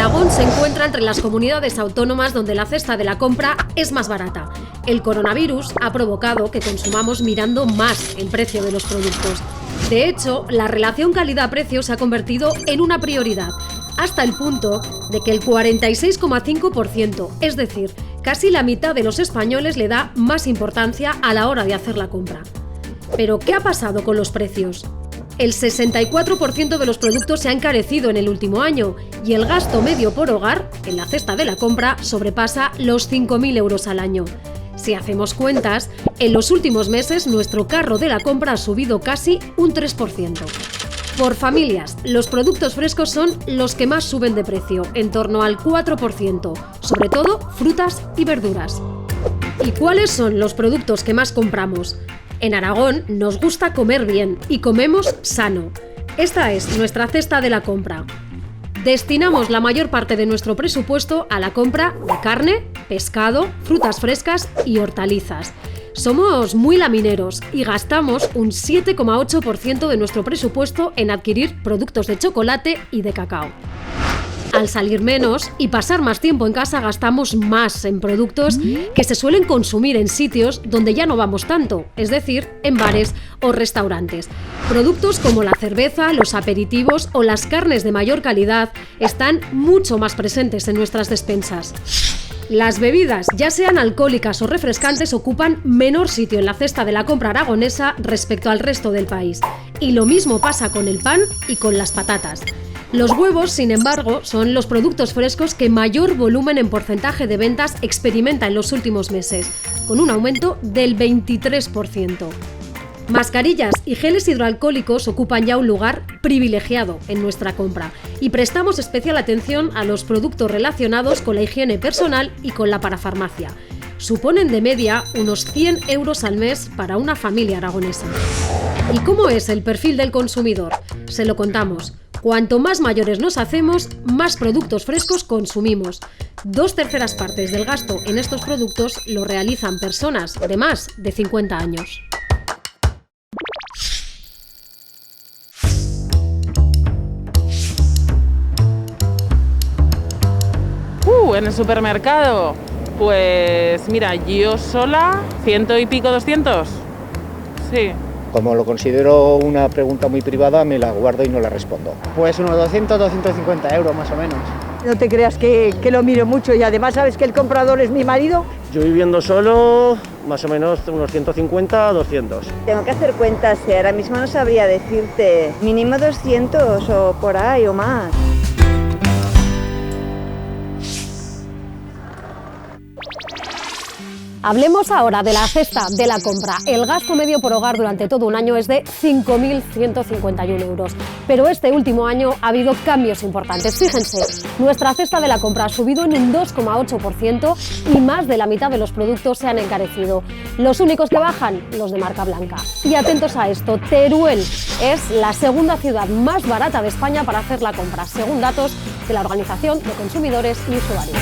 Aragón se encuentra entre las comunidades autónomas donde la cesta de la compra es más barata. El coronavirus ha provocado que consumamos mirando más el precio de los productos. De hecho, la relación calidad-precio se ha convertido en una prioridad, hasta el punto de que el 46,5%, es decir, casi la mitad de los españoles le da más importancia a la hora de hacer la compra. Pero, ¿qué ha pasado con los precios? El 64% de los productos se ha encarecido en el último año y el gasto medio por hogar en la cesta de la compra sobrepasa los 5.000 euros al año. Si hacemos cuentas, en los últimos meses nuestro carro de la compra ha subido casi un 3%. Por familias, los productos frescos son los que más suben de precio, en torno al 4%, sobre todo frutas y verduras. ¿Y cuáles son los productos que más compramos? En Aragón nos gusta comer bien y comemos sano. Esta es nuestra cesta de la compra. Destinamos la mayor parte de nuestro presupuesto a la compra de carne, pescado, frutas frescas y hortalizas. Somos muy lamineros y gastamos un 7,8% de nuestro presupuesto en adquirir productos de chocolate y de cacao. Al salir menos y pasar más tiempo en casa gastamos más en productos que se suelen consumir en sitios donde ya no vamos tanto, es decir, en bares o restaurantes. Productos como la cerveza, los aperitivos o las carnes de mayor calidad están mucho más presentes en nuestras despensas. Las bebidas, ya sean alcohólicas o refrescantes, ocupan menor sitio en la cesta de la compra aragonesa respecto al resto del país. Y lo mismo pasa con el pan y con las patatas. Los huevos, sin embargo, son los productos frescos que mayor volumen en porcentaje de ventas experimenta en los últimos meses, con un aumento del 23%. Mascarillas y geles hidroalcohólicos ocupan ya un lugar privilegiado en nuestra compra y prestamos especial atención a los productos relacionados con la higiene personal y con la parafarmacia. Suponen de media unos 100 euros al mes para una familia aragonesa. ¿Y cómo es el perfil del consumidor? Se lo contamos. Cuanto más mayores nos hacemos, más productos frescos consumimos. 2/3 partes del gasto en estos productos lo realizan personas de más de 50 años. En el supermercado, pues mira, yo sola, 100 y pico, 200. Sí. Como lo considero una pregunta muy privada, me la guardo y no la respondo. Pues unos 200, 250 euros más o menos. No te creas que lo miro mucho y además sabes que el comprador es mi marido. Yo viviendo solo, más o menos unos 150, 200. Tengo que hacer cuentas y ahora mismo no sabría decirte, mínimo 200 o por ahí o más. Hablemos ahora de la cesta de la compra. El gasto medio por hogar durante todo un año es de 5.151 euros. Pero este último año ha habido cambios importantes. Fíjense, nuestra cesta de la compra ha subido en un 2,8% y más de la mitad de los productos se han encarecido. Los únicos que bajan, los de marca blanca. Y atentos a esto, Teruel es la segunda ciudad más barata de España para hacer la compra, según datos de la Organización de Consumidores y Usuarios.